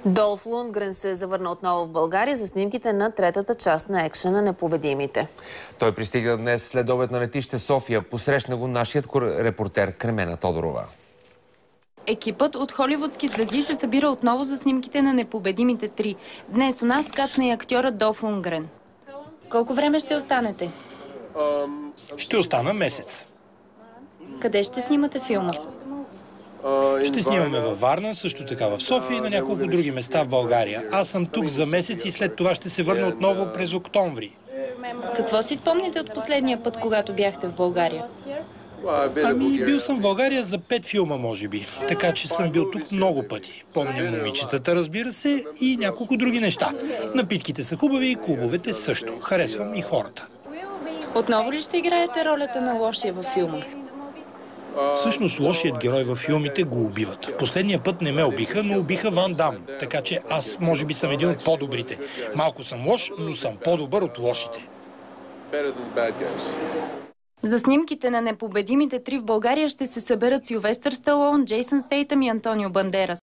Долф Лундгрен се завърна отново в България за снимките на третата част на екшена "Непобедимите". Той пристига днес след обед на летище София. Посрещна го нашият репортер Кремена Тодорова. Екипът от холивудски звезди се събира отново за снимките на "Непобедимите 3". Днес у нас кацна и актьорът Долф Лундгрен. Колко време ще останете? Ще остана месец. Къде ще снимате филма? Ще снимаме във Варна, също така в София и на няколко други места в България. Аз съм тук за месец и след това ще се върна отново през октомври. Какво си спомняте от последния път, когато бяхте в България? Бил съм в България за 5 филма, може би. Така че съм бил тук много пъти. Помня момичетата, разбира се, и няколко други неща. Напитките са хубави и клубовете също. Харесвам и хората. Отново ли ще играете ролята на лошия във филма? Всъщност лошият герой във филмите го убиват. Последния път не ме убиха, но убиха Ван Дам. Така че аз може би съм един от по-добрите. Малко съм лош, но съм по-добър от лошите. За снимките на "Непобедимите 3" в България ще се съберат Силвестър Сталон, Джейсън Стейтъм и Антонио Бандерас.